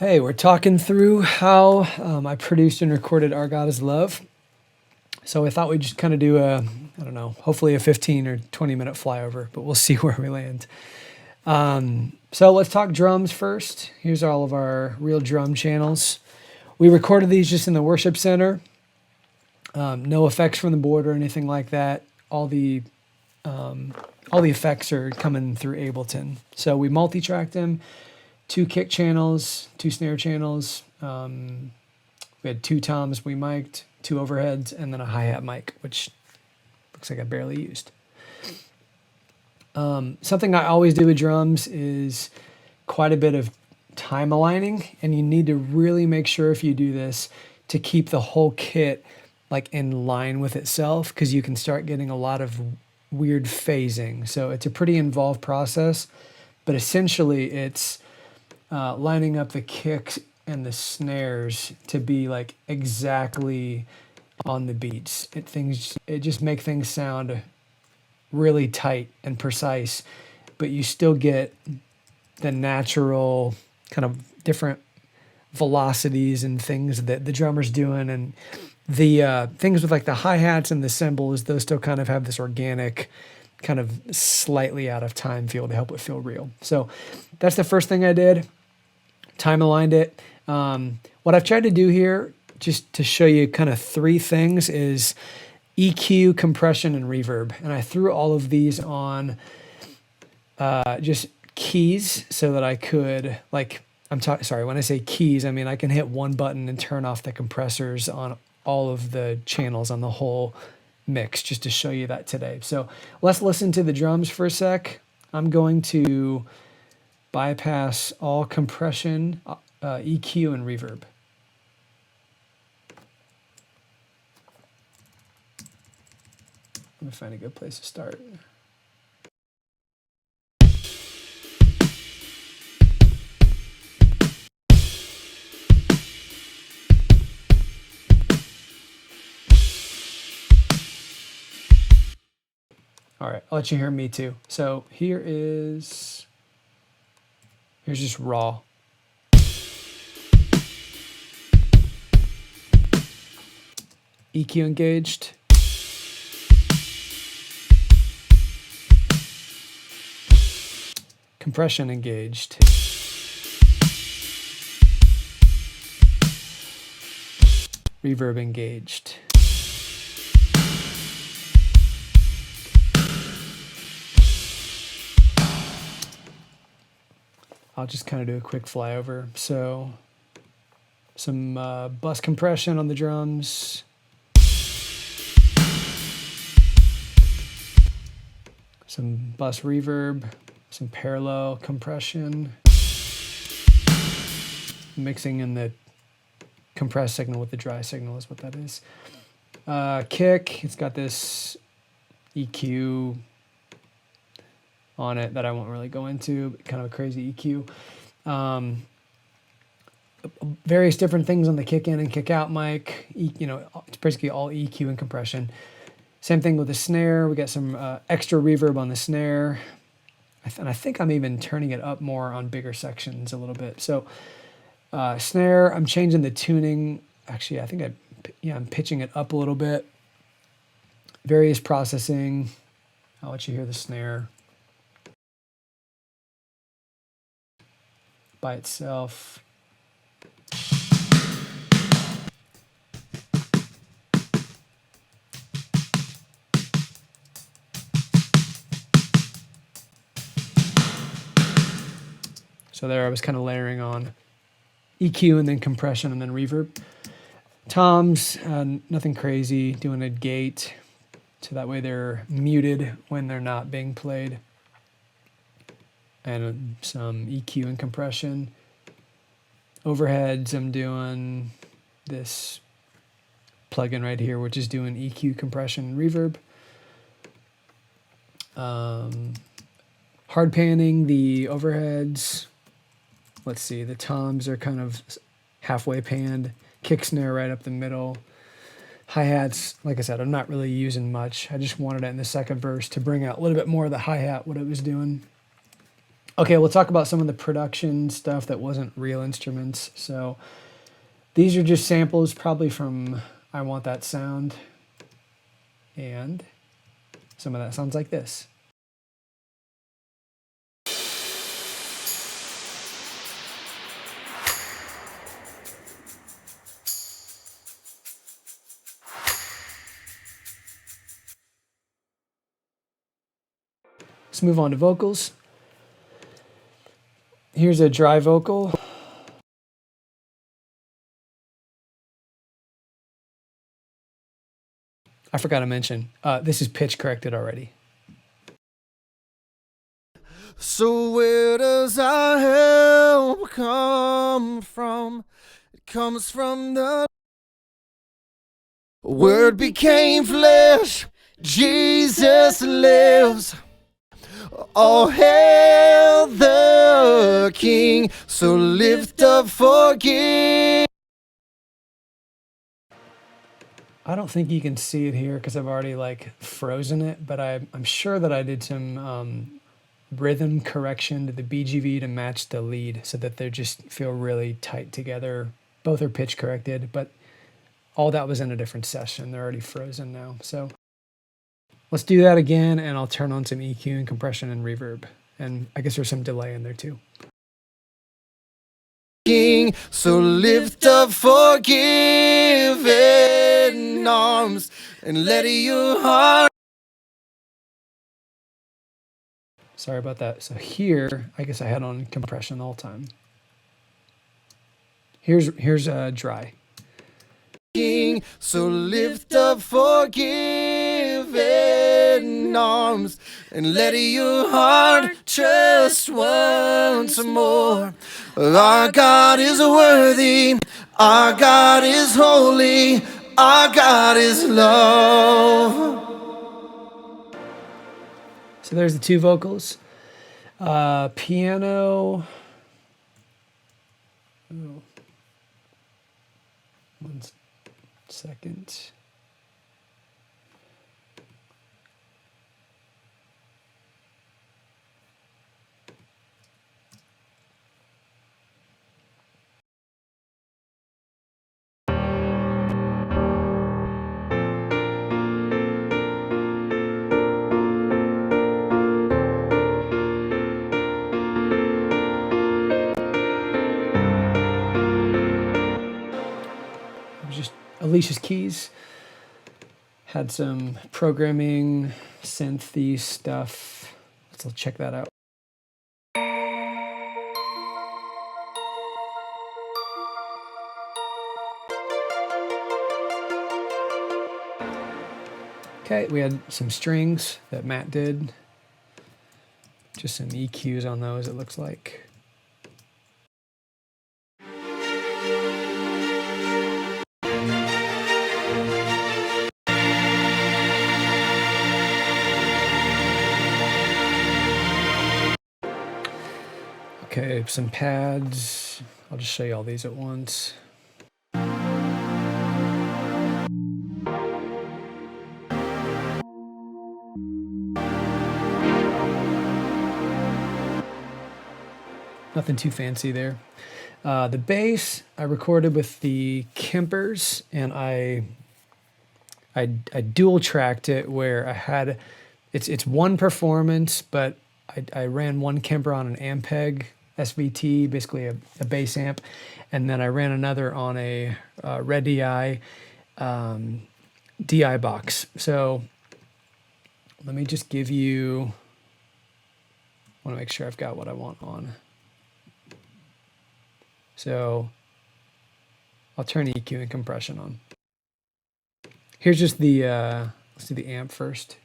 Hey, we're talking through how I produced and recorded Our God is Love. So I thought we'd just kind of do I don't know, hopefully a 15 or 20-minute flyover, but we'll see where we land. So let's talk drums first. Here's all of our real drum channels. We recorded these just in the worship center. No effects from the board or anything like that. All the effects are coming through Ableton. So we multi-tracked them. 2 kick channels, 2 snare channels. We had 2 toms we mic'd, 2 overheads, and then a hi-hat mic, which looks like I barely used. Something I always do with drums is quite a bit of time aligning, and you need to really make sure if you do this to keep the whole kit like in line with itself, because you can start getting a lot of weird phasing. So it's a pretty involved process, but essentially it's lining up the kicks and the snares to be like exactly on the beats. It just make things sound really tight and precise, but you still get the natural kind of different velocities and things that the drummer's doing, and the things with like the hi-hats and the cymbals, those still kind of have this organic kind of slightly out of time feel to help it feel real. So that's the first thing I did. Time aligned it. What I've tried to do here, just to show you kind of 3 things, is EQ, compression, and reverb. And I threw all of these on just keys so that I could, like, sorry, when I say keys, I mean I can hit one button and turn off the compressors on all of the channels on the whole mix, just to show you that today. So let's listen to the drums for a sec. I'm going to bypass all compression, EQ, and reverb. Let me find a good place to start. All right, I'll let you hear me too. So here's just raw. EQ engaged. Compression engaged. Reverb engaged. I'll just kind of do a quick flyover. So some bus compression on the drums. Some bus reverb, some parallel compression. Mixing in the compressed signal with the dry signal is what that is. Kick, it's got this EQ on it that I won't really go into, kind of a crazy EQ. Various different things on the kick in and kick out mic. It's basically all EQ and compression. Same thing with the snare. We got some extra reverb on the snare. And I think I'm even turning it up more on bigger sections a little bit. So snare, I'm changing the tuning. Actually, I think I'm pitching it up a little bit. Various processing. I'll let you hear the snare by itself. So there I was kind of layering on EQ and then compression and then reverb. Toms, nothing crazy, doing a gate so that way they're muted when they're not being played. And some EQ and compression. Overheads, I'm doing this plugin right here, which is doing EQ, compression, and reverb. Hard panning the overheads. Let's see, the toms are kind of halfway panned. Kick snare right up the middle. Hi-hats, like I said, I'm not really using much. I just wanted it in the second verse to bring out a little bit more of the hi-hat, what it was doing. Okay, we'll talk about some of the production stuff that wasn't real instruments. So these are just samples, probably from I Want That Sound. And some of that sounds like this. Let's move on to vocals. Here's a dry vocal. I forgot to mention, this is pitch corrected already. So where does our help come from? It comes from the Word became flesh. Jesus lives. All hail the King. So lift up, forgive. I don't think you can see it here because I've already like frozen it, but I'm sure that I did some rhythm correction to the BGV to match the lead so that they just feel really tight together. Both are pitch corrected, but all that was in a different session. They're already frozen now. So let's do that again, and I'll turn on some EQ and compression and reverb. And I guess there's some delay in there too. King, so lift up forgiving arms and let your heart. Sorry about that. So here, I guess I had on compression the whole time. Here's dry. King, so lift up forgiving arms and let your heart trust once more. Our God is worthy, our God is holy, our God is love. So there's the two vocals. Piano. Oh. 1 second. Just Alicia's keys. Had some programming, synthy stuff. Let's check that out. Okay, we had some strings that Matt did. Just some EQs on those, it looks like. Okay, some pads. I'll just show you all these at once. Nothing too fancy there. The bass I recorded with the Kempers, and I dual tracked it where I had it's one performance, but I ran one Kemper on an Ampeg SVT, basically a bass amp, and then I ran another on a Red DI DI box. So let me just give you. I want to make sure I've got what I want on. So I'll turn EQ and compression on. Here's just the, let's do the amp first.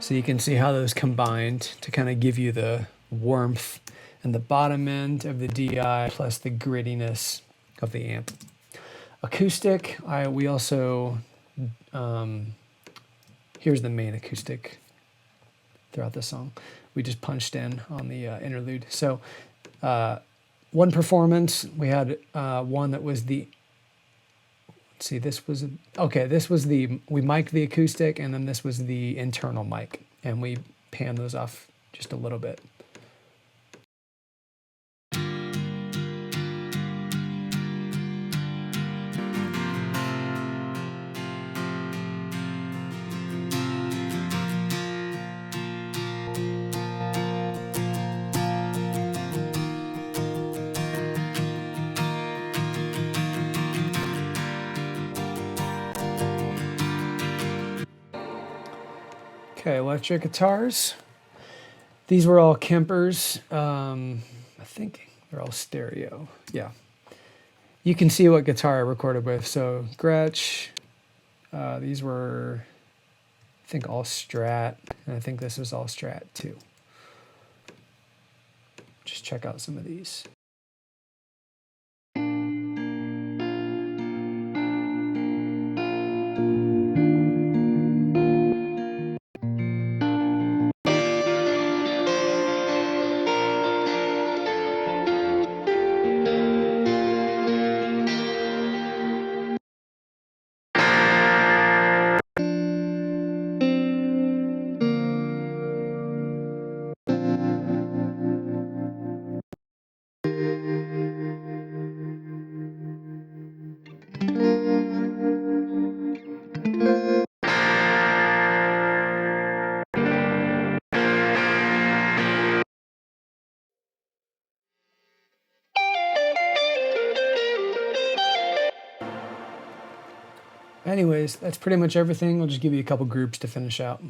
So you can see how those combined to kind of give you the warmth and the bottom end of the DI plus the grittiness of the amp. Acoustic, we also, here's the main acoustic throughout the song. We just punched in on the interlude. So one performance, we had one that was the, let's see, this was, okay, this was the, we mic'd the acoustic, and then this was the internal mic, and we panned those off just a little bit. Okay, electric guitars. These were all Kempers. I think they're all stereo. Yeah. You can see what guitar I recorded with. So Gretsch. These were, I think, all Strat. And I think this was all Strat too. Just check out some of these. Anyways, that's pretty much everything. I'll just give you a couple groups to finish out.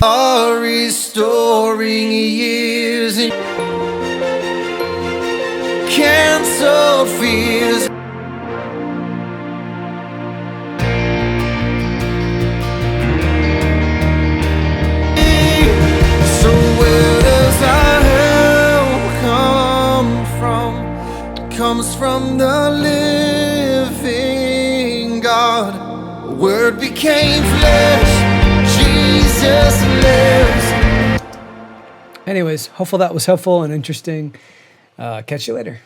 Are restoring years and canceled fears. So where does our help come from? It comes from the living God. Word became flesh. Jesus lives. Anyways, hopefully that was helpful and interesting. Catch you later.